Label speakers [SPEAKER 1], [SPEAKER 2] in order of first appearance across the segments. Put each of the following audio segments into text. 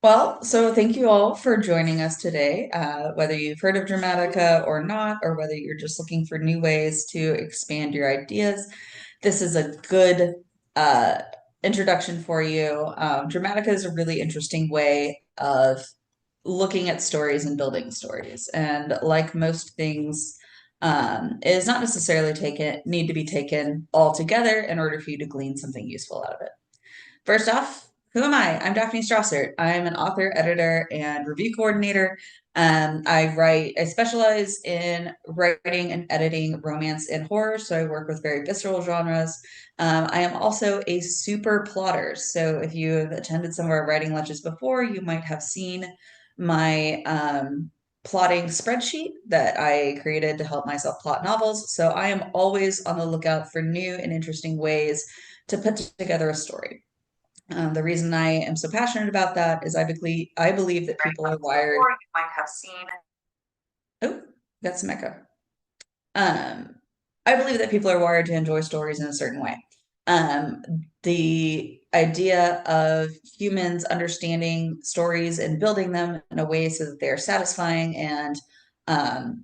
[SPEAKER 1] Well, so thank you all for joining us today. Whether you've heard of Dramatica or not, or whether you're just looking for new ways to expand your ideas, this is a good uh, introduction for you. Dramatica is a really interesting way of looking at stories and building stories. And like most things, it is not necessarily need to be taken all together in order for you to glean something useful out of it. First off, who am I? I'm Daphne Strassert. I'm an author, editor, and review coordinator. I specialize in writing and editing romance and horror, so I work with very visceral genres. I am also a super plotter. So if you have attended some of our writing lunches before, you might have seen my plotting spreadsheet that I created to help myself plot novels. So I am always on the lookout for new and interesting ways to put together a story. The reason I am so passionate about that is I believe that people are wired. You might have seen. Oh, got some echo. Um, I believe that people are wired to enjoy stories in a certain way. Um, the idea of humans understanding stories and building them in a way so that they're satisfying and um,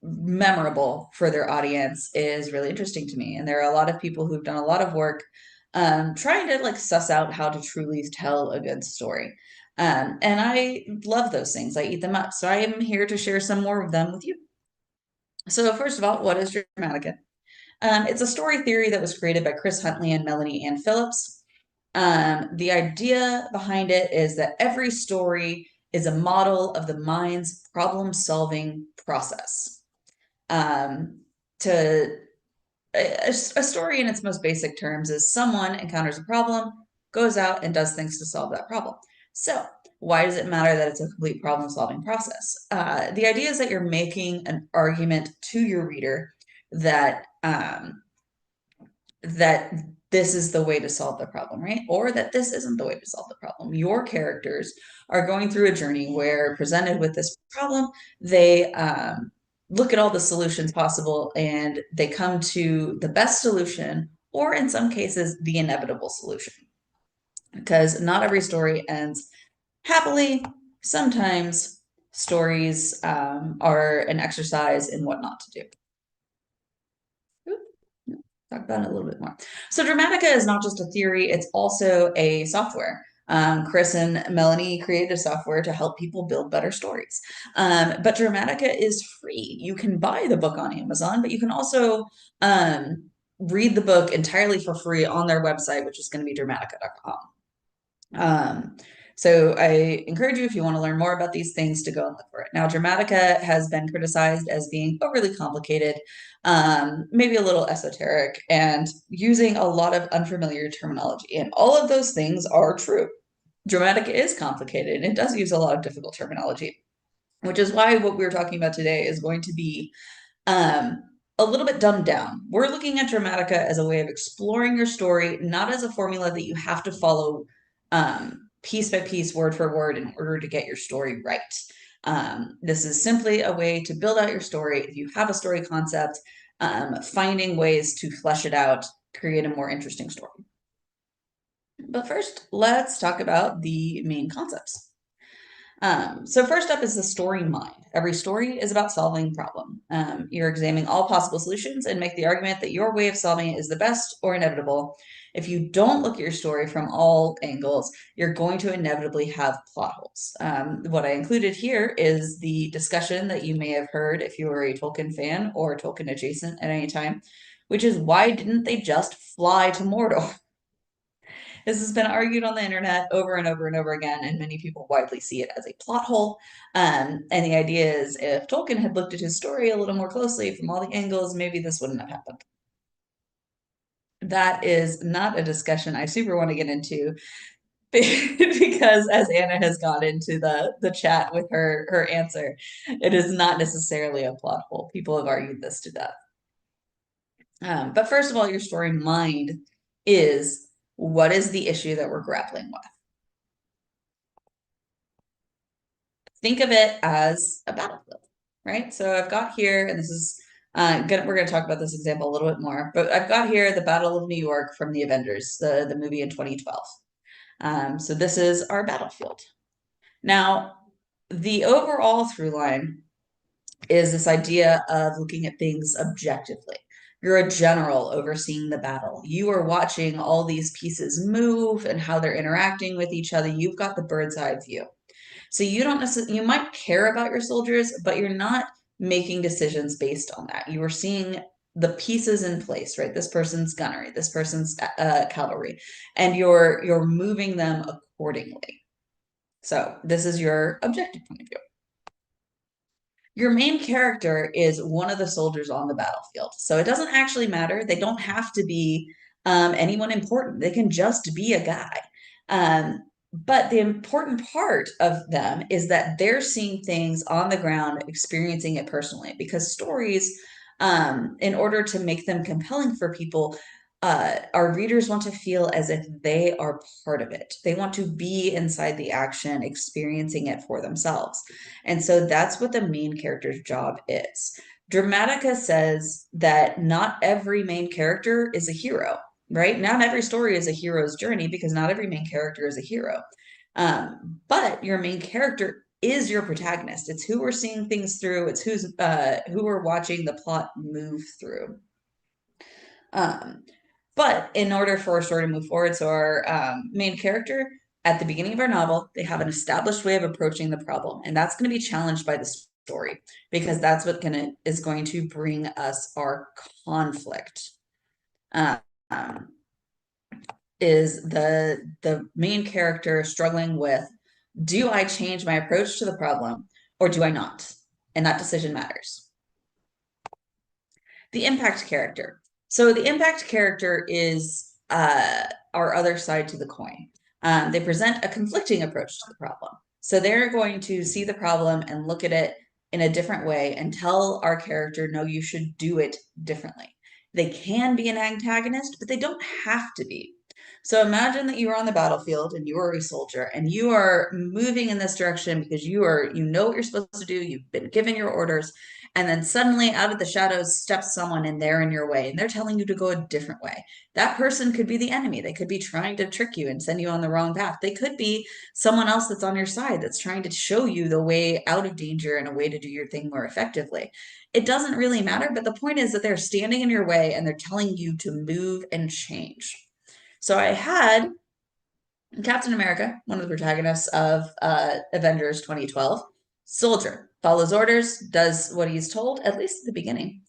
[SPEAKER 1] memorable for their audience is really interesting to me. And there are a lot of people who've done a lot of work trying to like suss out how to truly tell a good story. And I love those things. I eat them up. So I am here to share some more of them with you. So first of all, what is Dramatica? It's a story theory that was created by Chris Huntley and Melanie Ann Phillips. The idea behind it is that every story is a model of the mind's problem-solving process. Um, to a story in its most basic terms is someone encounters a problem, goes out and does things to solve that problem. So why does it matter that it's a complete problem solving process? The idea is that you're making an argument to your reader that that this is the way to solve the problem, right? Or that this isn't the way to solve the problem. Your characters are going through a journey where presented with this problem, they look at all the solutions possible and they come to the best solution, or in some cases, the inevitable solution. Because not every story ends happily. Sometimes stories are an exercise in what not to do. Talk about it a little bit more. So Dramatica is not just a theory, it's also a software. Chris and Melanie created a software to help people build better stories. But Dramatica is free. You can buy the book on Amazon, but you can also read the book entirely for free on their website, which is going to be dramatica.com. Um, so I encourage you, if you want to learn more about these things, to go and look for it. Now, Dramatica has been criticized as being overly complicated, maybe a little esoteric, and using a lot of unfamiliar terminology. And all of those things are true. Dramatica is complicated, and it does use a lot of difficult terminology, which is why what we're talking about today is going to be um, a little bit dumbed down. We're looking at Dramatica as a way of exploring your story, not as a formula that you have to follow piece by piece, word for word, in order to get your story right. This is simply a way to build out your story. If you have a story concept, finding ways to flesh it out, create a more interesting story. But first, let's talk about the main concepts. So first up is the story mind. Every story is about solving a problem. You're examining all possible solutions and make the argument that your way of solving it is the best or inevitable. If you don't look at your story from all angles, you're going to inevitably have plot holes. What I included here is the discussion that you may have heard if you were a Tolkien fan or Tolkien adjacent at any time, which is why didn't they just fly to Mordor? This has been argued on the internet over and over and over again, and many people widely see it as a plot hole. And the idea is if Tolkien had looked at his story a little more closely from all the angles, maybe this wouldn't have happened. That is not a discussion I super want to get into because as Anna has got into the chat with her answer, it is not necessarily a plot hole. People have argued this to death. But first of all, your story mind is what is the issue that we're grappling with? Think of it as a battlefield, right? So I've got here, and this is we're going to talk about this example a little bit more, but I've got here the Battle of New York from the Avengers, the movie in 2012. So this is our battlefield. Now, the overall through line is this idea of looking at things objectively. You're a general overseeing the battle. You are watching all these pieces move and how they're interacting with each other. You've got the bird's eye view. So you don't necessarily, you might care about your soldiers, but you're not making decisions based on that. You are seeing the pieces in place, right? This person's gunnery, this person's cavalry, and you're moving them accordingly. So this is your objective point of view. Your main character is one of the soldiers on the battlefield. So it doesn't actually matter. They don't have to be anyone important. They can just be a guy. But the important part of them is that they're seeing things on the ground, experiencing it personally, because stories, in order to make them compelling for people, our readers want to feel as if they are part of it. They want to be inside the action, experiencing it for themselves. And so that's what the main character's job is. Dramatica says that not every main character is a hero, right? Not every story is a hero's journey because not every main character is a hero. But your main character is your protagonist. It's who we're seeing things through. It's who we're watching the plot move through. Um, but in order for our story to move forward, so our main character at the beginning of our novel, they have an established way of approaching the problem, and that's going to be challenged by the story because that's what is going to bring us our conflict. Um, is the main character struggling with, do I change my approach to the problem or do I not? And that decision matters. The impact character. So the impact character is our other side to the coin. They present a conflicting approach to the problem. So they're going to see the problem and look at it in a different way and tell our character, no, you should do it differently. They can be an antagonist, but they don't have to be. So imagine that you are on the battlefield and you are a soldier and you are moving in this direction because you know what you're supposed to do, you've been given your orders, and then suddenly out of the shadows steps someone and they're in your way and they're telling you to go a different way. That person could be the enemy. They could be trying to trick you and send you on the wrong path. They could be someone else that's on your side that's trying to show you the way out of danger and a way to do your thing more effectively. It doesn't really matter, but the point is that they're standing in your way and they're telling you to move and change. So I had Captain America, one of the protagonists of Avengers 2012, soldier, follows orders, does what he's told, at least at the beginning.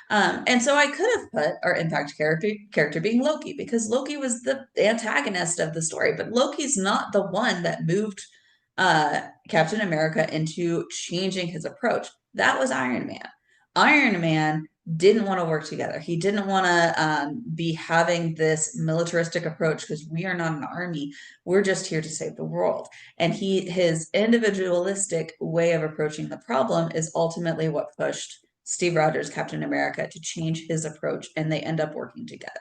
[SPEAKER 1] And so I could have put our impact character being Loki, because Loki was the antagonist of the story, but Loki's not the one that moved Captain America into changing his approach. That was Iron Man. Iron Man didn't want to work together. He didn't want to be having this militaristic approach because we are not an army. We're just here to save the world. And his individualistic way of approaching the problem is ultimately what pushed Steve Rogers, Captain America, to change his approach, and they end up working together.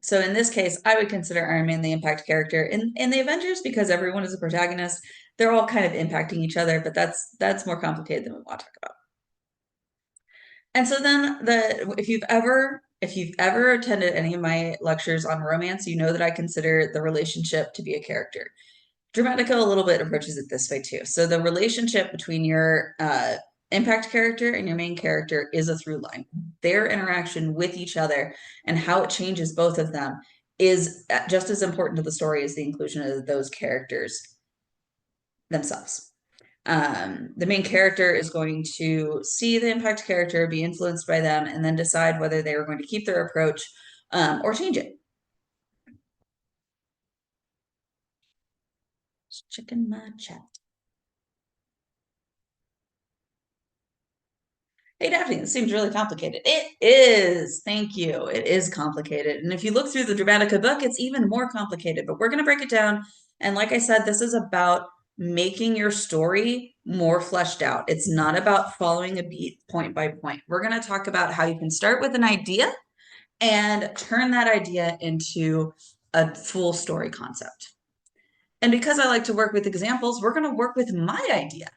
[SPEAKER 1] So in this case, I would consider Iron Man the impact character in the Avengers because everyone is a protagonist. They're all kind of impacting each other, but that's more complicated than we want to talk about. And so then if you've ever attended any of my lectures on romance, you know that I consider the relationship to be a character. Dramatica a little bit approaches it this way too. So the relationship between your impact character and your main character is a through line. Their interaction with each other and how it changes both of them is just as important to the story as the inclusion of those characters themselves. The main character is going to see the impact character, be influenced by them, and then decide whether they are going to keep their approach or change it. Just checking my chat. Hey, Daphne, this seems really complicated. It is. Thank you. It is complicated. And if you look through the Dramatica book, it's even more complicated, but we're going to break it down. And like I said, this is about making your story more fleshed out. It's not about following a beat point by point. We're going to talk about how you can start with an idea and turn that idea into a full story concept. And because I like to work with examples, we're going to work with my idea.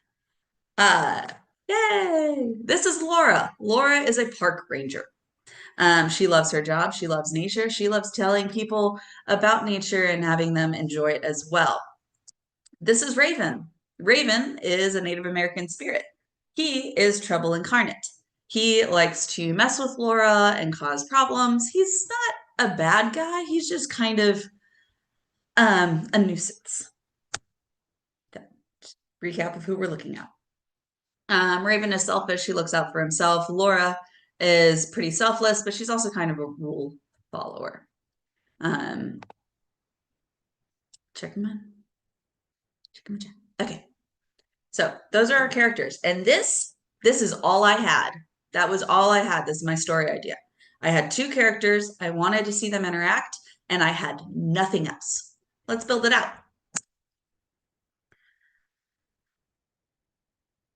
[SPEAKER 1] Yay! This is Laura. Laura is a park ranger. She loves her job. She loves nature. She loves telling people about nature and having them enjoy it as well. This is Raven. Raven is a Native American spirit. He is trouble incarnate. He likes to mess with Laura and cause problems. He's not a bad guy. He's just kind of a nuisance. Recap of who we're looking at. Raven is selfish. She looks out for himself. Laura is pretty selfless, but she's also kind of a rule follower. Check him in. Check him in. Okay. So those are our characters. And this is all I had. That was all I had. This is my story idea. I had two characters. I wanted to see them interact, and I had nothing else. Let's build it out.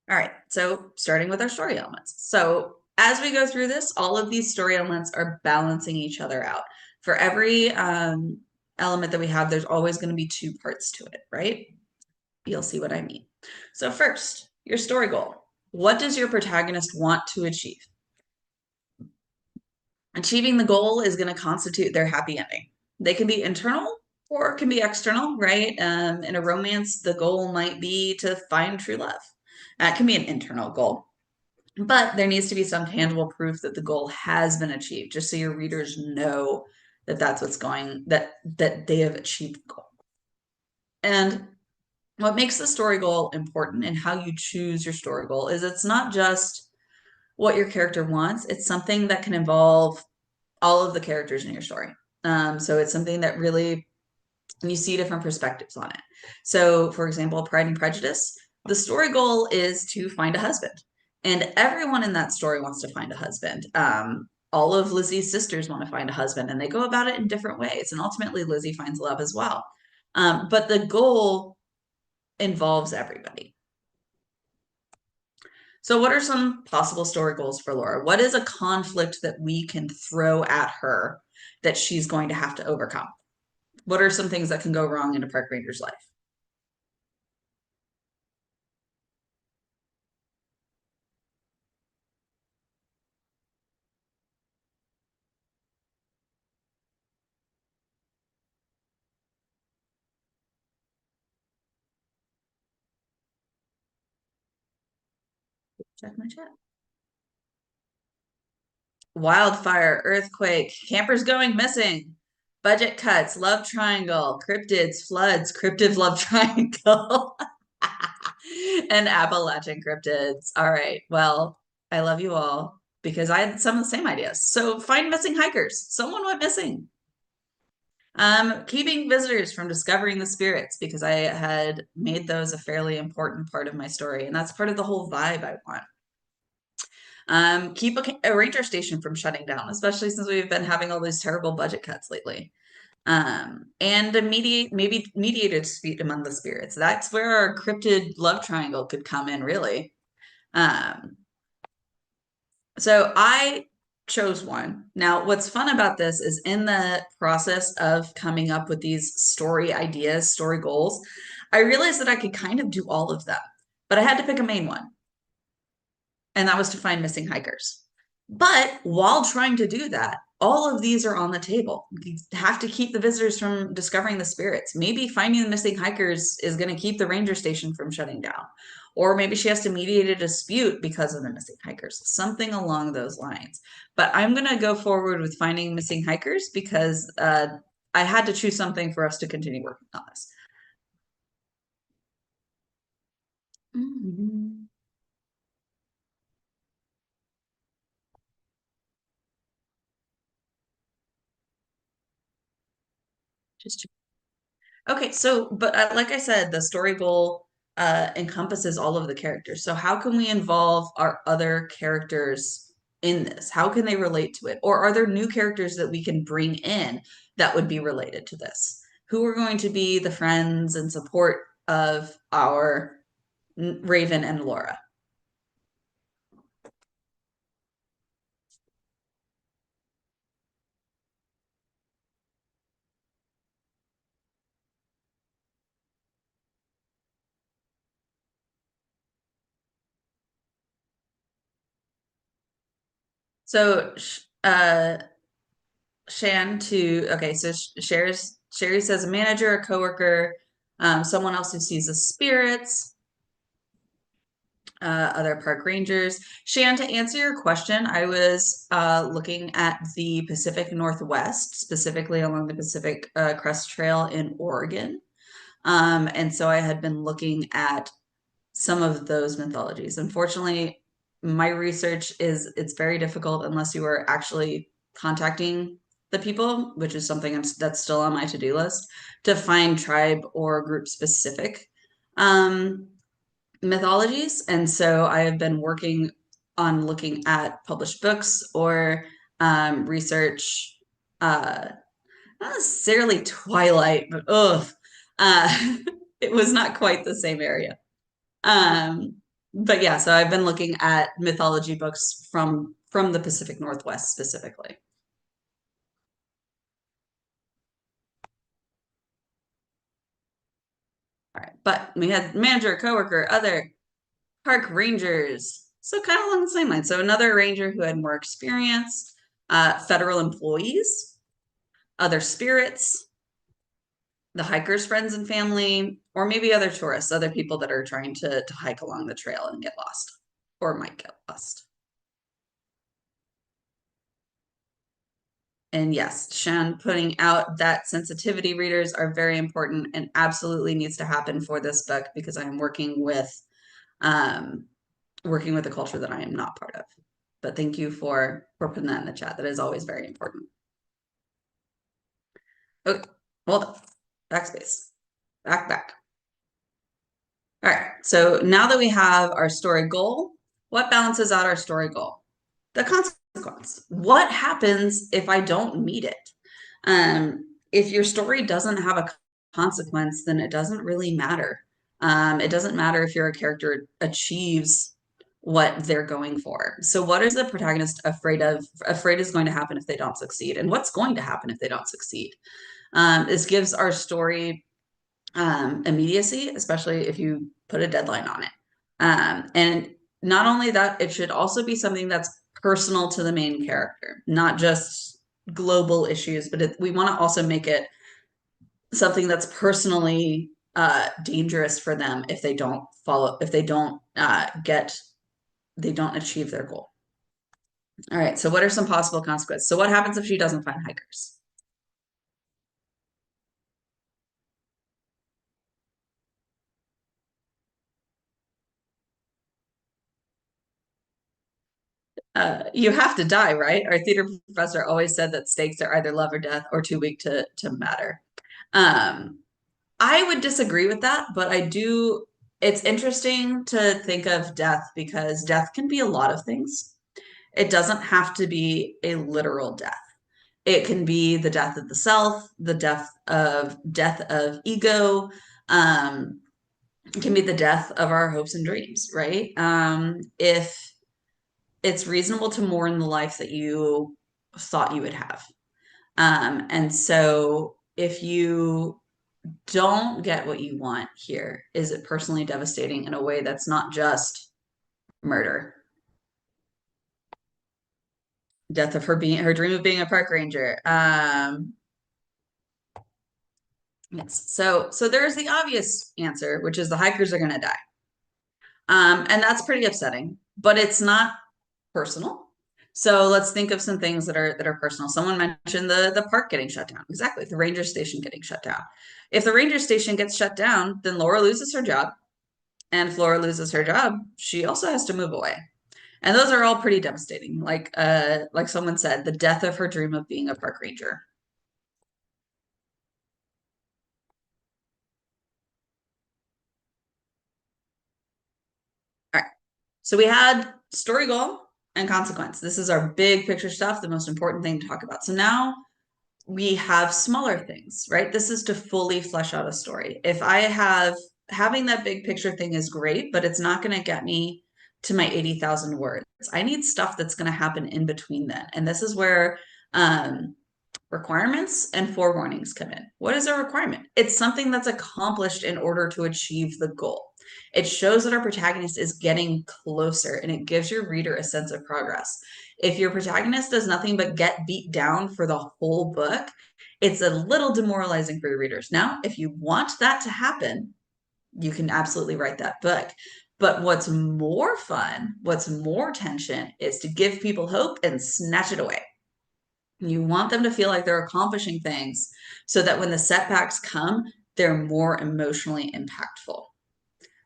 [SPEAKER 1] All right, so starting with our story elements. So as we go through this, all of these story elements are balancing each other out. For every element that we have, there's always going to be two parts to it, right? You'll see what I mean. So first, your story goal. What does your protagonist want to achieve? Achieving the goal is going to constitute their happy ending. They can be internal or it can be external, right? In a romance, the goal might be to find true love. That can be an internal goal. But there needs to be some tangible proof that the goal has been achieved, just so your readers know that that's what's going, that they have achieved the goal. And what makes the story goal important and how you choose your story goal is it's not just what your character wants, it's something that can involve all of the characters in your story. So it's something that really you see different perspectives on it. So, for example, Pride and Prejudice, the story goal is to find a husband, and everyone in that story wants to find a husband. All of Lizzie's sisters want to find a husband, and they go about it in different ways. And ultimately, Lizzie finds love as well. But the goal involves everybody. So, what are some possible story goals for Laura? What is a conflict that we can throw at her that she's going to have to overcome? What are some things that can go wrong in a park ranger's life? Check my chat. Wildfire, earthquake, campers going missing, budget cuts, love triangle, cryptids, floods, cryptid love triangle, and Appalachian cryptids. All right. Well, I love you all because I had some of the same ideas. So find missing hikers. Someone went missing. Keeping visitors from discovering the spirits because I had made those a fairly important part of my story, and that's part of the whole vibe I want. Keep a ranger station from shutting down, especially since we've been having all these terrible budget cuts lately. And a maybe mediate a dispute among the spirits. That's where our cryptid love triangle could come in, really. Um, so I chose one. Now, what's fun about this is in the process of coming up with these story ideas, story goals, I realized that I could kind of do all of them, but I had to pick a main one, and that was to find missing hikers. But while trying to do that, all of these are on the table. You have to keep the visitors from discovering the spirits. Maybe finding the missing hikers is going to keep the ranger station from shutting down. Or maybe she has to mediate a dispute because of the missing hikers, something along those lines. But I'm going to go forward with finding missing hikers because I had to choose something for us to continue working on this. Mm-hmm. Just Okay, so but like I said, the story goal encompasses all of the characters. So how can we involve our other characters in this? How can they relate to it? Or are there new characters that we can bring in that would be related to this? Who are going to be the friends and support of our Raven and Laura? So uh Shan to okay, so Sherry says a manager, a coworker, someone else who sees the spirits, other park rangers. Shan, to answer your question, I was looking at the Pacific Northwest, specifically along the Pacific Crest Trail in Oregon. And so I had been looking at some of those mythologies. Unfortunately, my research is it's very difficult unless you are actually contacting the people, which is something that's still on my to-do list, to find tribe or group specific um, mythologies. And so I have been working on looking at published books or research, not necessarily Twilight, but ugh, uh, it was not quite the same area. Um, but yeah, so I've been looking at mythology books from the Pacific Northwest specifically. All right, but we had manager, coworker, other park rangers. So kind of along the same line. So another ranger who had more experience, federal employees, other spirits, the hikers' friends and family, or maybe other tourists, other people that are trying to hike along the trail and get lost or might get lost. And yes, Shan putting out that sensitivity readers are very important and absolutely needs to happen for this book because I'm um, working with a culture that I am not part of. But thank you for putting that in the chat. That is always very important. Okay, hold on. Backspace. Back. All right. So now that we have our story goal, what balances out our story goal? The consequence. What happens if I don't meet it? If your story doesn't have a consequence, then it doesn't really matter. It doesn't matter if your character achieves what they're going for. So, what is the protagonist afraid of? Afraid is going to happen if they don't succeed, and what's going to happen if they don't succeed? This gives our story immediacy, especially if you put a deadline on it. And not only that, it should also be something that's personal to the main character, not just global issues, but we want to also make it something that's personally dangerous for them if they don't follow, if they don't they don't achieve their goal. All right. So, what are some possible consequences? So, what happens if she doesn't find hikers? You have to die, right? Our theater professor always said that stakes are either love or death or too weak to matter. Um, I would disagree with that, but I do. It's interesting to think of death because death can be a lot of things. It doesn't have to be a literal death. It can be the death of the self, the death of ego. It can be the death of our hopes and dreams, right? If it's reasonable to mourn the life that you thought you would have. And so if you don't get what you want here, is it personally devastating in a way that's not just murder? Death of her dream of being a park ranger. Yes. So there's the obvious answer, which is the hikers are going to die. And that's pretty upsetting, but it's not personal. So let's think of some things that are personal. Someone mentioned the park getting shut down. Exactly, the ranger station getting shut down. If the ranger station gets shut down, then Laura loses her job, and if Laura loses her job, she also has to move away. And those are all pretty devastating. Like someone said, the death of her dream of being a park ranger. All right. So we had story goal and consequence. This is our big picture stuff, the most important thing to talk about. So now we have smaller things, right? This is to fully flesh out a story. If I have having that big picture thing is great, but it's not going to get me to my 80,000 words. I need stuff that's going to happen in between then. And this is where requirements and forewarnings come in. What is a requirement? It's something that's accomplished in order to achieve the goal. It shows that our protagonist is getting closer and it gives your reader a sense of progress. If your protagonist does nothing but get beat down for the whole book, it's a little demoralizing for your readers. Now, if you want that to happen, you can absolutely write that book. But what's more fun, what's more tension, is to give people hope and snatch it away. You want them to feel like they're accomplishing things so that when the setbacks come, they're more emotionally impactful.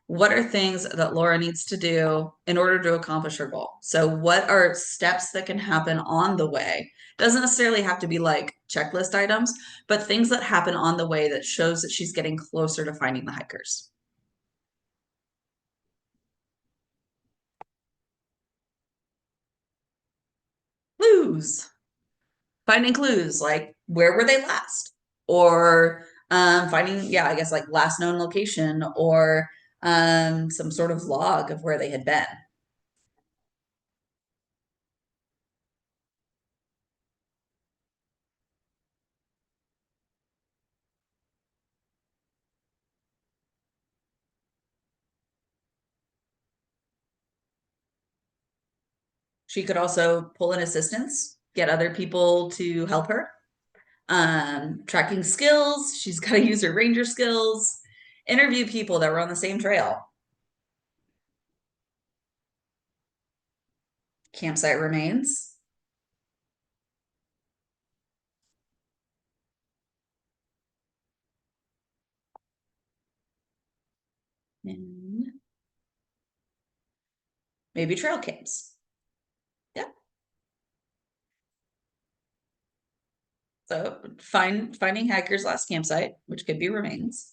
[SPEAKER 1] What are things that Laura needs to do in order to accomplish her goal? So, what are steps that can happen on the way? Doesn't necessarily have to be like checklist items, but things that happen on the way that shows that she's getting closer to finding the hikers. Clues, finding clues like where were they last, or finding, yeah, I guess like last known location, or some sort of log of where they had been. She could also pull in assistance, get other people to help her. Tracking skills, she's got to use her ranger skills, interview people that were on the same trail. Campsite remains. And maybe trail camps. Yeah. So finding hiker's last campsite, which could be remains.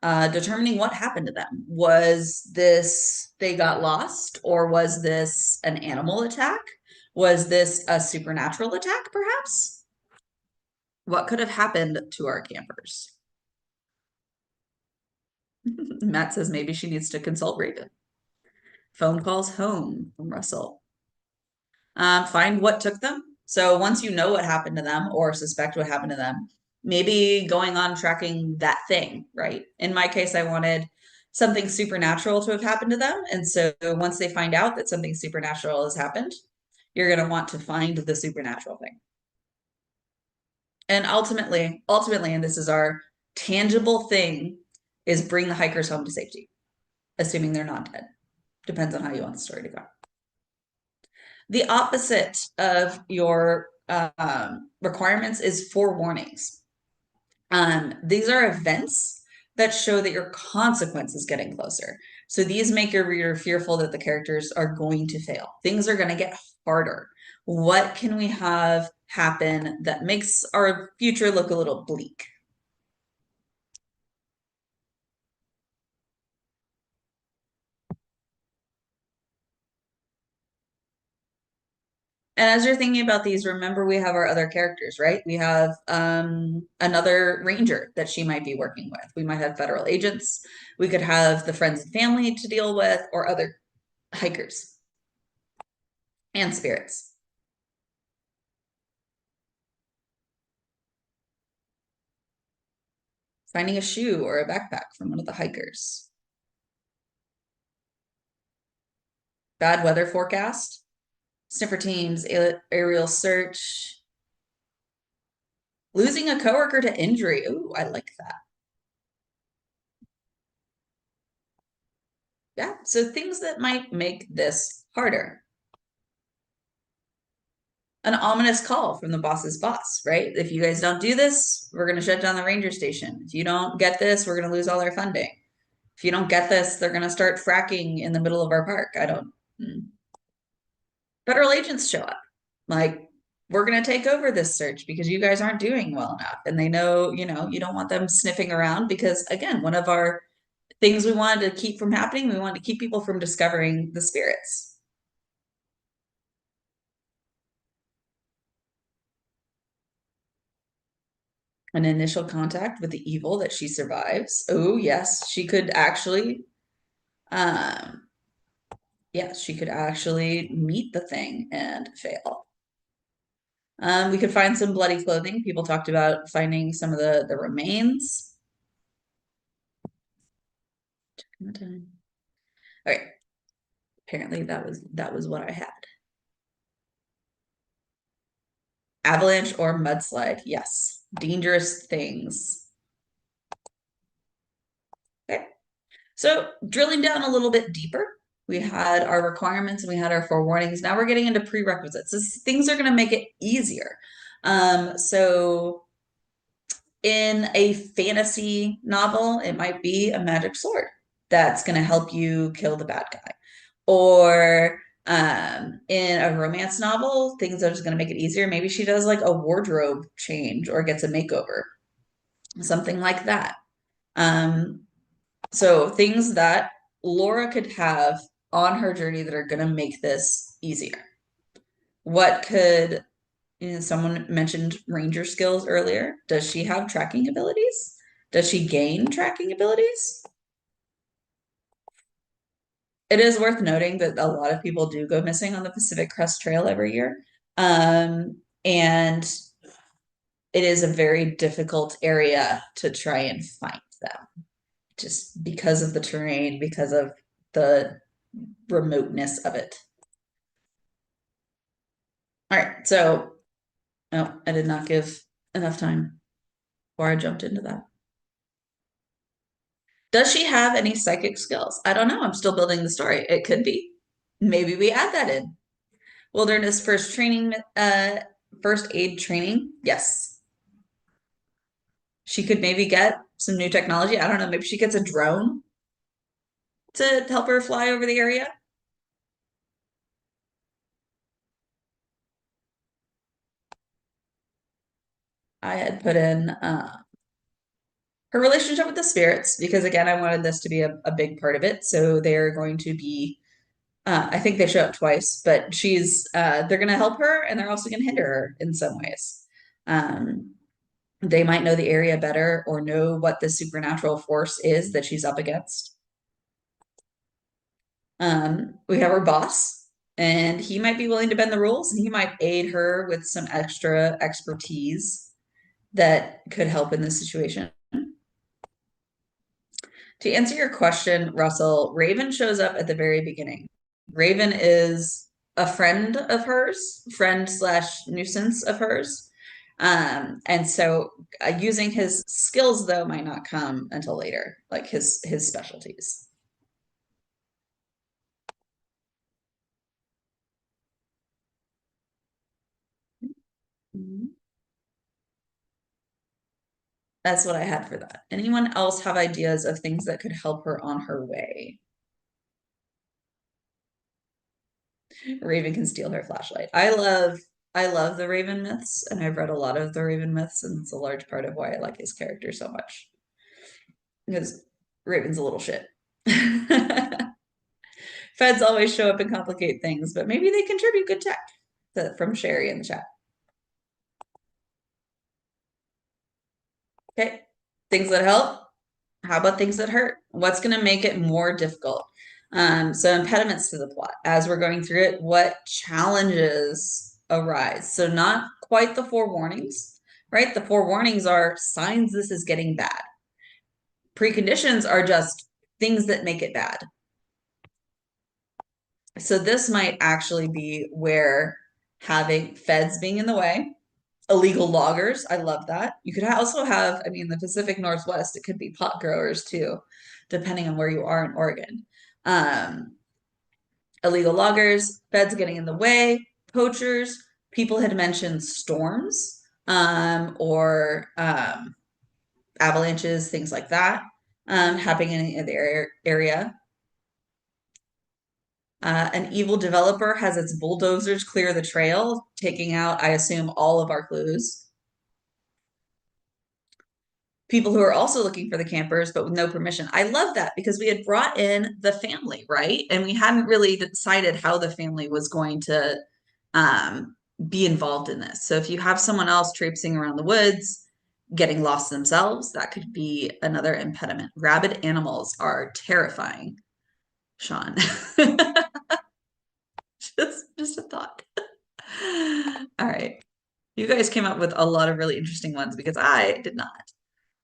[SPEAKER 1] Determining what happened to them. Was this they got lost, or was this an animal attack? Was this a supernatural attack, perhaps? What could have happened to our campers? Matt says maybe she needs to consult Raven. Phone calls home from Russell. Find what took them. So once you know what happened to them or suspect what happened to them, maybe going on tracking that thing, right? In my case, I wanted something supernatural to have happened to them. And so once they find out that something supernatural has happened, you're going to want to find the supernatural thing. And ultimately, and this is our tangible thing, is bring the hikers home to safety, assuming they're not dead. Depends on how you want the story to go. The opposite of your requirements is forewarnings. These are events that show that your consequence is getting closer. So these make your reader fearful that the characters are going to fail. Things are going to get harder. What can we have happen that makes our future look a little bleak? And as you're thinking about these, remember we have our other characters, right? We have another ranger that she might be working with. We might have federal agents. We could have the friends and family to deal with, or other hikers and spirits. Finding a shoe or a backpack from one of the hikers. Bad weather forecast. Sniffer teams, aerial search. Losing a coworker to injury. Ooh, I like that. Yeah, so things that might make this harder. An ominous call from the boss's boss, right? If you guys don't do this, we're going to shut down the ranger station. If you don't get this, we're going to lose all our funding. If you don't get this, they're going to start fracking in the middle of our park. I don't. Federal agents show up. Like, we're going to take over this search because you guys aren't doing well enough. And they know, you don't want them sniffing around because, again, one of our things we wanted to keep from happening, we wanted to keep people from discovering the spirits. An initial contact with the evil that she survives. Oh, yes, she could actually, um, yes, she could actually meet the thing and fail. We could find some bloody clothing. People talked about finding some of the remains. All right. Apparently that was what I had. Avalanche or mudslide? Yes. Dangerous things. Okay. So drilling down a little bit deeper, we had our requirements and we had our forewarnings. Now we're getting into prerequisites. Things are going to make it easier. So in a fantasy novel, it might be a magic sword that's going to help you kill the bad guy. Or in a romance novel, things are just going to make it easier. Maybe she does like a wardrobe change or gets a makeover, something like that. Um, so things that Laura could have on her journey that are going to make this easier. What could, someone mentioned ranger skills earlier. Does she have tracking abilities? Does she gain tracking abilities? It is worth noting that a lot of people do go missing on the Pacific Crest Trail every year. And it is a very difficult area to try and find them just because of the terrain, because of the remoteness of it. All right, so no, I did not give enough time before I jumped into that. Does she have any psychic skills? I don't know. I'm still building the story. It could be. Maybe we add that in. Wilderness first aid training. Yes. She could maybe get some new technology. I don't know. Maybe she gets a drone to help her fly over the area. I had put in her relationship with the spirits because, again, I wanted this to be a big part of it. So they're going to be, I think they show up twice, but they're going to help her and they're also going to hinder her in some ways. They might know the area better or know what the supernatural force is that she's up against. We have our boss, and he might be willing to bend the rules, and he might aid her with some extra expertise that could help in this situation. To answer your question, Russell, Raven shows up at the very beginning. Raven is a friend of hers, friend slash nuisance of hers. And so using his skills though might not come until later, like his specialties. Mhm. That's what I had for that. Anyone else have ideas of things that could help her on her way? Raven can steal her flashlight. I love the Raven myths, and I've read a lot of the Raven myths, and it's a large part of why I like his character so much. Because Raven's a little shit. Feds always show up and complicate things, but maybe they contribute good tech. From Sherry in the chat. Okay. Things that help. How about things that hurt? What's going to make it more difficult? So impediments to the plot. As we're going through it, what challenges arise? So not quite the forewarnings, right? The forewarnings are signs this is getting bad. Preconditions are just things that make it bad. So this might actually be where having feds being in the way, illegal loggers, I love that. You could also have, I mean, the Pacific Northwest, it could be pot growers too, depending on where you are in Oregon. Illegal loggers, feds getting in the way, poachers, people had mentioned storms, or avalanches, things like that, happening in the area. An evil developer has its bulldozers clear the trail, taking out, I assume, all of our clues. People who are also looking for the campers, but with no permission. I love that because we had brought in the family, right? And we hadn't really decided how the family was going to be involved in this. So if you have someone else traipsing around the woods, getting lost themselves, that could be another impediment. Rabid animals are terrifying, Sean. just a thought. All right. You guys came up with a lot of really interesting ones because I did not.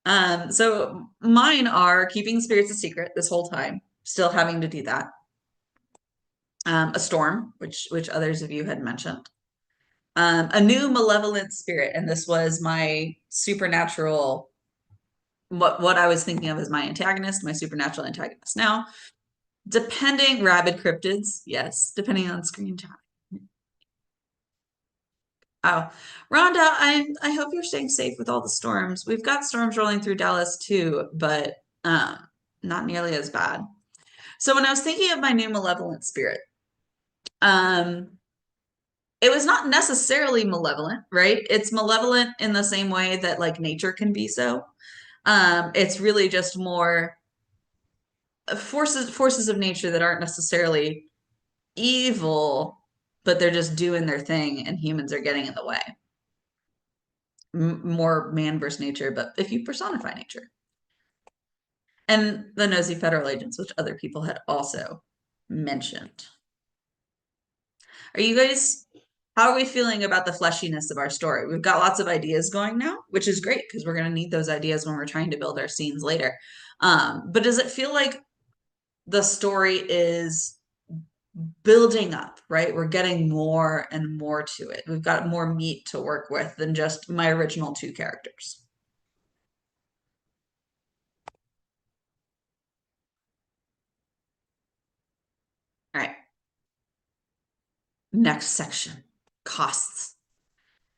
[SPEAKER 1] So mine are keeping spirits a secret this whole time, still having to do that. A storm, which others of you had mentioned. A new malevolent spirit, and this was my supernatural. What I was thinking of as my antagonist, my supernatural antagonist. Now, depending rabid cryptids, yes, depending on screen time. Oh, Rhonda, I hope you're staying safe with all the storms. We've got storms rolling through Dallas too, but not nearly as bad. So when I was thinking of my new malevolent spirit, um, it was not necessarily malevolent, right? It's malevolent in the same way that like nature can be so. It's really just more forces of nature that aren't necessarily evil, but they're just doing their thing, and humans are getting in the way. More man versus nature, but if you personify nature, and the nosy federal agents, which other people had also mentioned. Are you guys, how are we feeling about the fleshiness of our story? We've got lots of ideas going now, which is great because we're going to need those ideas when we're trying to build our scenes later. But does it feel like the story is building up, right? We're getting more and more to it. We've got more meat to work with than just my original two characters. All right. Next section, costs.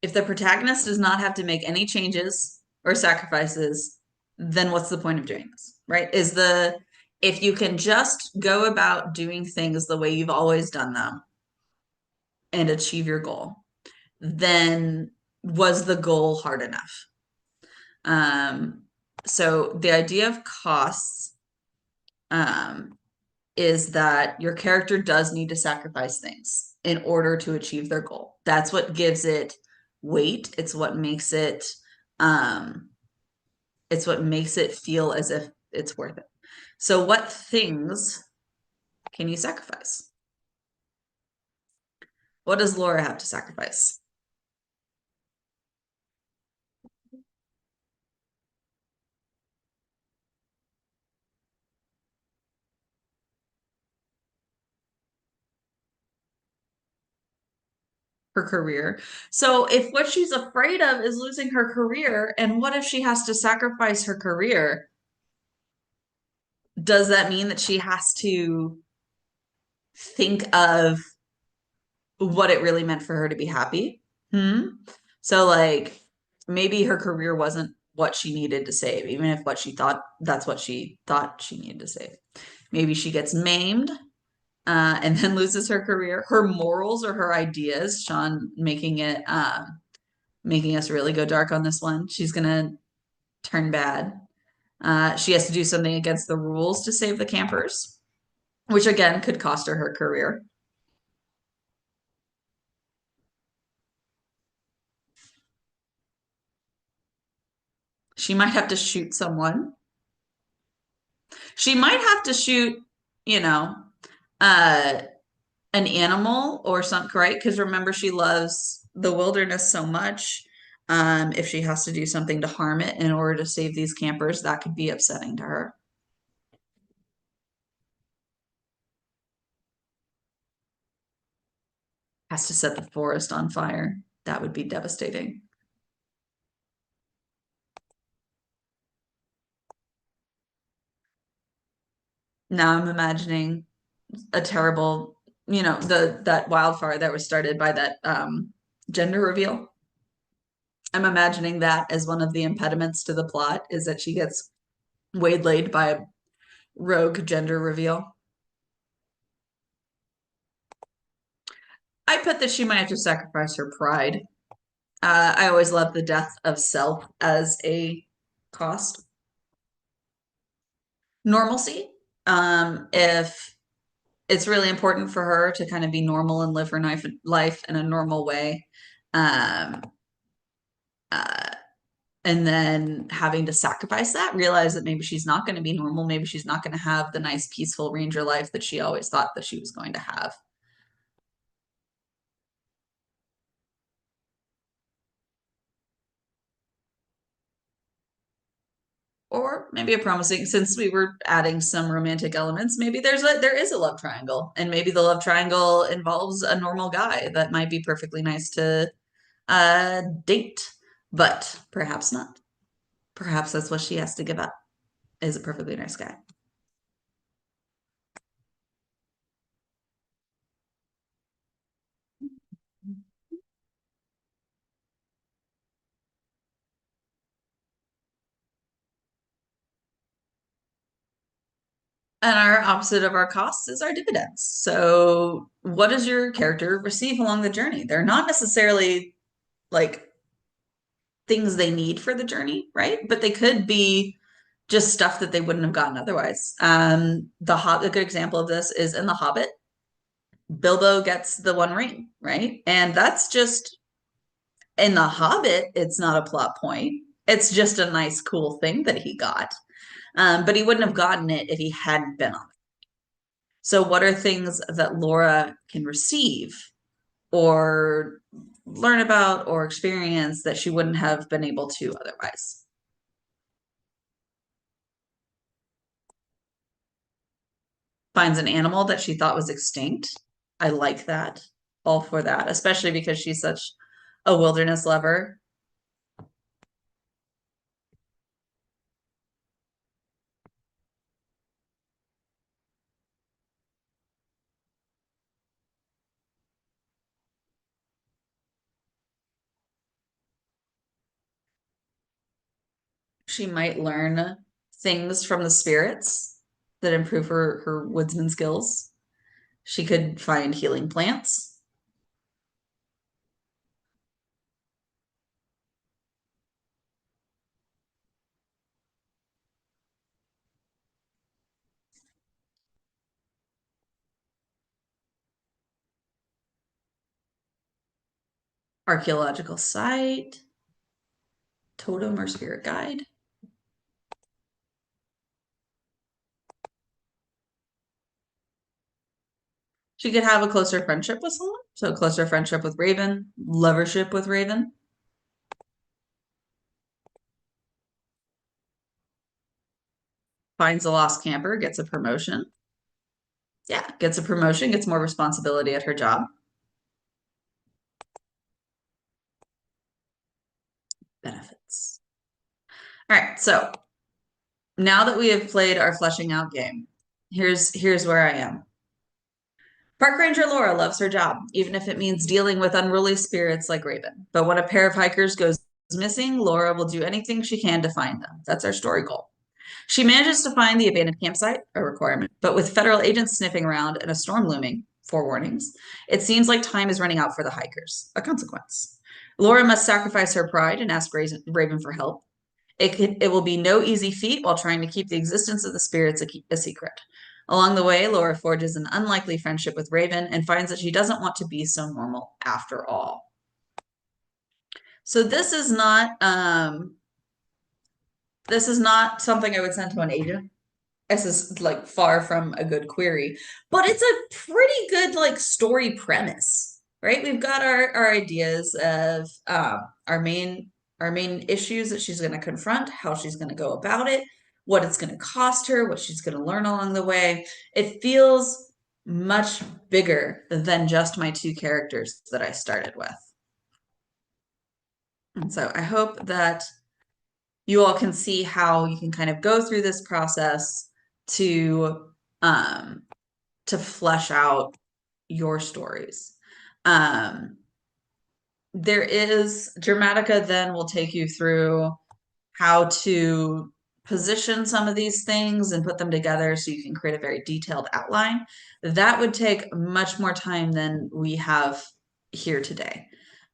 [SPEAKER 1] If the protagonist does not have to make any changes or sacrifices, then what's the point of doing this, right? If you can just go about doing things the way you've always done them and achieve your goal, then was the goal hard enough? Um, so the idea of costs um, is that your character does need to sacrifice things in order to achieve their goal. That's what gives it weight. Um, it's what makes it feel as if it's worth it. So what things can you sacrifice? What does Laura have to sacrifice? Her career. So if what she's afraid of is losing her career, and what if she has to sacrifice her career? Does that mean that she has to think of what it really meant for her to be happy? Hmm. So like maybe her career wasn't what she needed to save, even if what she thought that's what she thought she needed to save. Maybe she gets maimed and then loses her career. Her morals or her ideas, Sean making us really go dark on this one. She's gonna turn bad. She has to do something against the rules to save the campers, which again could cost her her career. She might have to shoot someone. She might have to shoot, you know, uh, an animal or something, right? Because remember, she loves the wilderness so much. If she has to do something to harm it in order to save these campers, that could be upsetting to her. Has to set the forest on fire. That would be devastating. Now I'm imagining a terrible, the that wildfire that was started by that gender reveal. I'm imagining that as one of the impediments to the plot is that she gets waylaid by a rogue gender reveal. I put that she might have to sacrifice her pride. I always love the death of self as a cost. Normalcy. If it's really important for her to kind of be normal and live her life in a normal way. Um, uh, and then having to sacrifice that, realize that maybe she's not going to be normal. Maybe she's not going to have the nice, peaceful ranger life that she always thought that she was going to have. or maybe a promising, since we were adding some romantic elements, maybe there is a love triangle, and maybe the love triangle involves a normal guy that might be perfectly nice to date, but perhaps not. Perhaps that's what she has to give up, is a perfectly nice guy. And our opposite of our costs is our dividends. So, what does your character receive along the journey? They're not necessarily like things they need for the journey, right? But they could be just stuff that they wouldn't have gotten otherwise. A good example of this is in The Hobbit. Bilbo gets the One Ring, right? And that's just in The Hobbit. It's not a plot point. It's just a nice, cool thing that he got. But he wouldn't have gotten it if he hadn't been on it. So, what are things that Laura can receive or learn about or experience that she wouldn't have been able to otherwise? Finds an animal that she thought was extinct. I like that. All for that, especially because she's such a wilderness lover. She might learn things from the spirits that improve her woodsman skills. She could find healing plants. Archaeological site, totem or spirit guide. She could have a closer friendship with someone. So, closer friendship with Raven, lovership with Raven. Finds a lost camper, gets a promotion. Yeah, gets a promotion, gets more responsibility at her job. Benefits. All right, so now that we have played our fleshing out game, here's where I am. Park Ranger Laura loves her job, even if it means dealing with unruly spirits like Raven. But when a pair of hikers goes missing, Laura will do anything she can to find them. That's our story goal. She manages to find the abandoned campsite, a requirement, but with federal agents sniffing around and a storm looming, four warnings, it seems like time is running out for the hikers, a consequence. Laura must sacrifice her pride and ask Raven for help. It will be no easy feat while trying to keep the existence of the spirits a secret. Along the way, Laura forges an unlikely friendship with Raven and finds that she doesn't want to be so normal after all. So this is not something I would send to an agent. This is like far from a good query, but it's a pretty good like story premise, right? We've got our ideas of our main issues that she's going to confront, how she's going to go about it, what it's going to cost her, what she's going to learn along the way. It feels much bigger than just my two characters that I started with. And so I hope that you all can see how you can kind of go through this process to um, to flesh out your stories. Um, there is Dramatica then will take you through how to position some of these things and put them together so you can create a very detailed outline. That would take much more time than we have here today.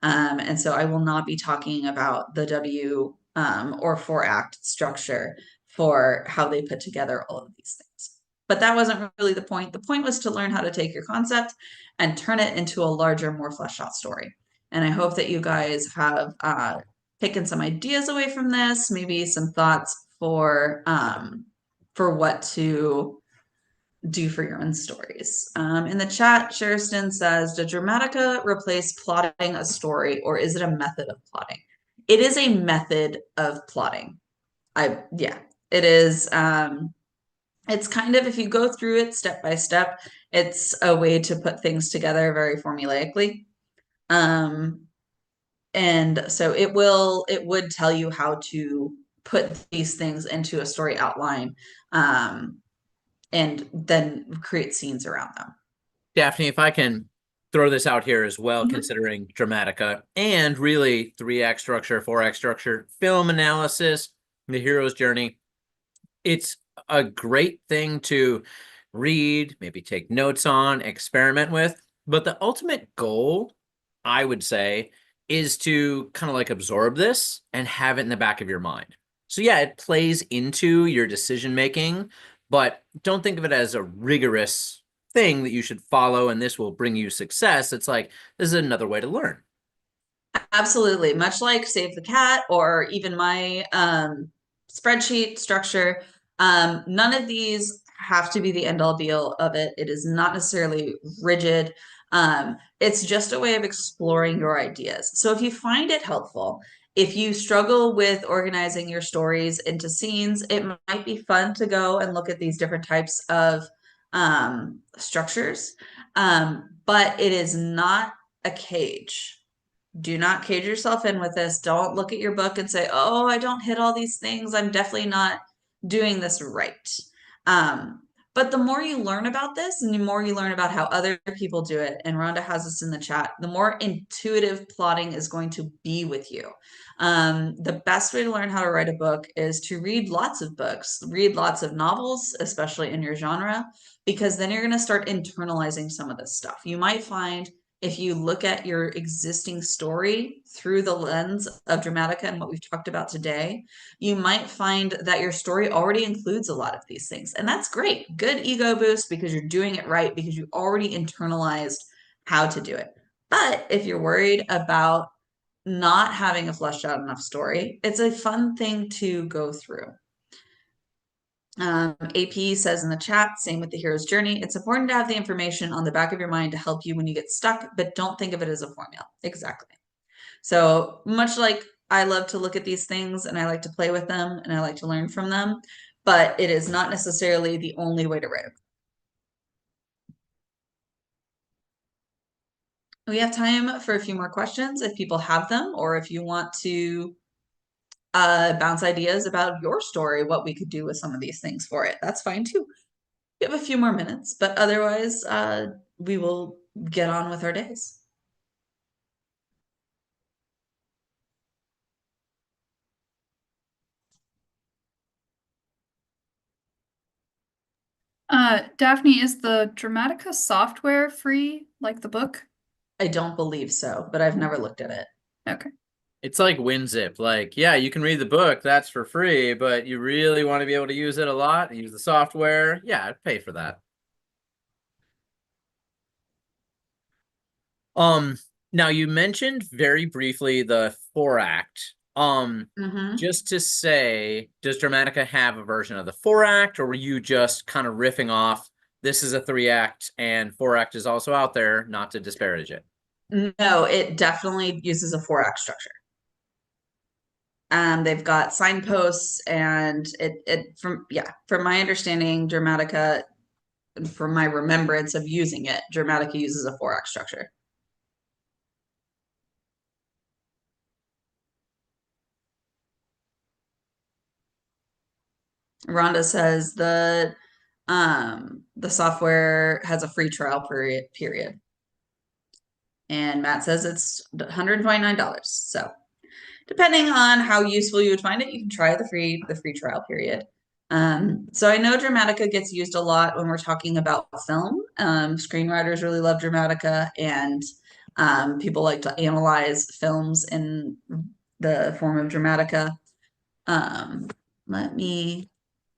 [SPEAKER 1] And so I will not be talking about the W or four act structure for how they put together all of these things. But that wasn't really the point. The point was to learn how to take your concept and turn it into a larger, more fleshed out story. And I hope that you guys have taken some ideas away from this, maybe some thoughts for what to do for your own stories. In the chat, Sheriston says, did Dramatica replace plotting a story, or is it a method of plotting? It is a method of plotting. Yeah, It is it's kind of, if you go through it step by step, it's a way to put things together very formulaically. Um, and so it would tell you how to put these things into a story outline, um, and then create scenes around them.
[SPEAKER 2] Daphne, if I can throw this out here as well,
[SPEAKER 1] Mhm.
[SPEAKER 2] considering Dramatica and really three-act structure, four-act structure, film analysis, the hero's journey, it's a great thing to read, maybe take notes on, experiment with. But the ultimate goal, I would say, is to kind of like absorb this and have it in the back of your mind. So, yeah, it plays into your decision making, but don't think of it as a rigorous thing that you should follow and this will bring you success. It's like, this is another way to learn.
[SPEAKER 1] Absolutely. Much like Save the Cat or even my spreadsheet structure, none of these have to be the end all be all of it. It is not necessarily rigid. It's just a way of exploring your ideas. So if you find it helpful, if you struggle with organizing your stories into scenes, it might be fun to go and look at these different types of structures. But it is not a cage. Do not cage yourself in with this. Don't look at your book and say, oh, I don't hit all these things. I'm definitely not doing this right. Um, but the more you learn about this and the more you learn about how other people do it, and Rhonda has this in the chat, the more intuitive plotting is going to be with you. The best way to learn how to write a book is to read lots of books, read lots of novels, especially in your genre, because then you're going to start internalizing some of this stuff. You might find, if you look at your existing story through the lens of Dramatica and what we've talked about today, you might find that your story already includes a lot of these things. And that's great. Good ego boost because you're doing it right, because you already internalized how to do it. But if you're worried about not having a fleshed out enough story, it's a fun thing to go through. AP says in the chat, same with the hero's journey. It's important to have the information on the back of your mind to help you when you get stuck, but don't think of it as a formula. Exactly. So much like I love to look at these things and I like to play with them and I like to learn from them, but it is not necessarily the only way to write. We have time for a few more questions if people have them, or if you want to bounce ideas about your story, what we could do with some of these things for it. That's fine too. We have a few more minutes, but otherwise, we will get on with our days.
[SPEAKER 3] Daphne, is the Dramatica software free, like the book?
[SPEAKER 1] I don't believe so, but I've never looked at it.
[SPEAKER 3] Okay.
[SPEAKER 2] It's like WinZip. Like, yeah, you can read the book, that's for free, but you really want to be able to use it a lot, use the software. Yeah, I'd pay for that. Um, Now you mentioned very briefly the four act.
[SPEAKER 1] Mm-hmm.
[SPEAKER 2] Just to say, does Dramatica have a version of the four act, or were you just kind of riffing off, this is a three act and four act is also out there, not to disparage it?
[SPEAKER 1] No, it definitely uses a four-act structure. They've got signposts, and it from my understanding, Dramatica, from my remembrance of using it, Dramatica uses a four-act structure. Rhonda says the software has a free trial period. And Matt says it's $129. So depending on how useful you would find it, you can try the free trial period. So I know Dramatica gets used a lot when we're talking about film. Screenwriters really love Dramatica, and people like to analyze films in the form of Dramatica. Um, Let me,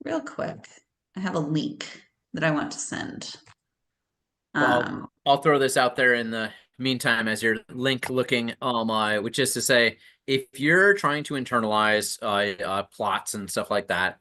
[SPEAKER 1] real quick, I have a link that I want to send.
[SPEAKER 2] Well,
[SPEAKER 1] Um,
[SPEAKER 2] I'll throw this out there in the meantime as you're link looking, which is to say, if you're trying to internalize plots and stuff like that,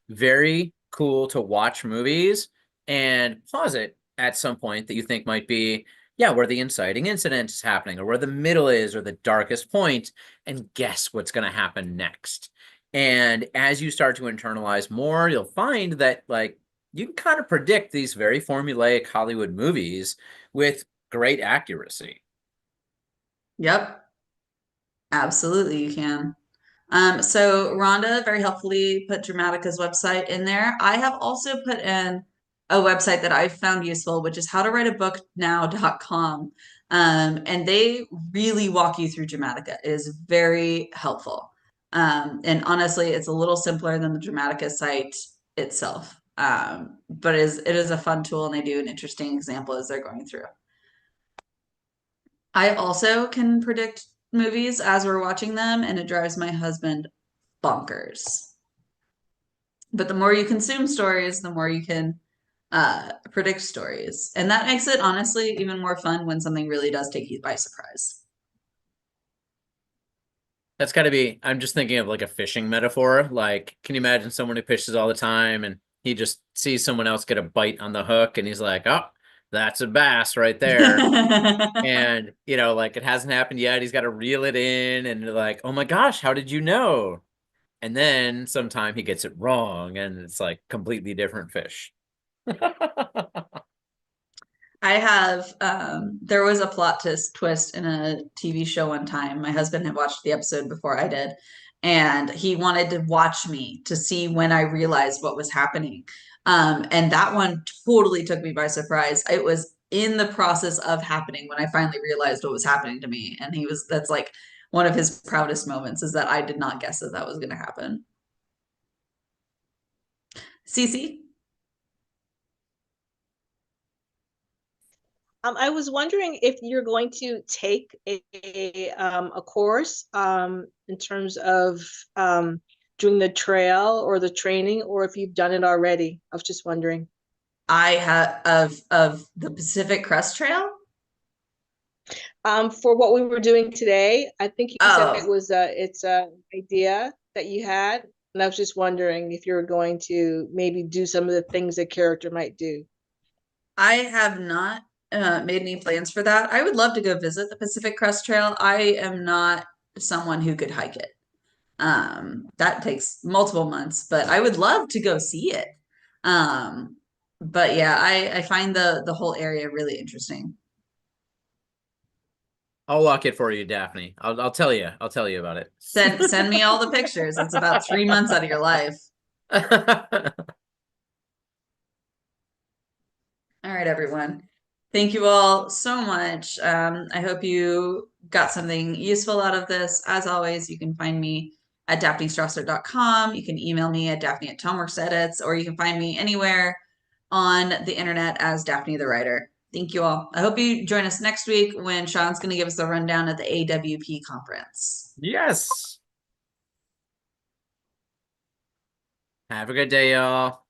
[SPEAKER 2] very cool to watch movies and pause it at some point that you think might be, yeah, where the inciting incident is happening or where the middle is or the darkest point, and guess what's going to happen next. And as you start to internalize more, you'll find that like you can kind of predict these very formulaic Hollywood movies with great accuracy.
[SPEAKER 1] Yep, absolutely you can. So Rhonda very helpfully put Dramatica's website in there. I have also put in a website that I've found useful, which is howtowriteabooknow.com. And they really walk you through Dramatica. It is very helpful. And honestly, it's a little simpler than the Dramatica site itself. But it is a fun tool and they do an interesting example as they're going through. I also can predict movies as we're watching them, and it drives my husband bonkers. But the more you consume stories, the more you can predict stories. And that makes it honestly even more fun when something really does take you by surprise.
[SPEAKER 2] That's got to be, I'm just thinking of like a fishing metaphor. Like, can you imagine someone who fishes all the time and he just sees someone else get a bite on the hook and he's like, oh, that's a bass right there. And, you know, like it hasn't happened yet. He's got to reel it in and like, oh my gosh, how did you know? And then sometime he gets it wrong and it's like completely different fish.
[SPEAKER 1] I have there was a plot twist in a TV show one time. My husband had watched the episode before I did, and he wanted to watch me to see when I realized what was happening. And that one totally took me by surprise. It was in the process of happening when I finally realized what was happening to me. And that's like one of his proudest moments is that I did not guess that that was going to happen. Cece?
[SPEAKER 4] I was wondering if you're going to take a course in terms of doing the trail or the training, or if you've done it already. I was just wondering.
[SPEAKER 1] I have of the Pacific Crest Trail.
[SPEAKER 4] For what we were doing today, I think you said
[SPEAKER 1] Oh,
[SPEAKER 4] it's a idea that you had, and I was just wondering if you're going to maybe do some of the things a character might do.
[SPEAKER 1] I have not made any plans for that. I would love to go visit the Pacific Crest Trail. I am not someone who could hike it. That takes multiple months, but I would love to go see it. Um, but yeah, I find the whole area really interesting.
[SPEAKER 2] I'll lock it for you, Daphne. I'll tell you. I'll tell you about it.
[SPEAKER 1] Send me all the pictures. It's about 3 months out of your life. All right, everyone. Thank you all so much. I hope you got something useful out of this. As always, you can find me at daphnestrasser.com. You can email me at daphne@tomeworksedits, or you can find me anywhere on the internet as Daphne the Writer. Thank you all. I hope you join us next week when Sean's going to give us the rundown at the AWP conference.
[SPEAKER 2] Yes. Have a good day, y'all.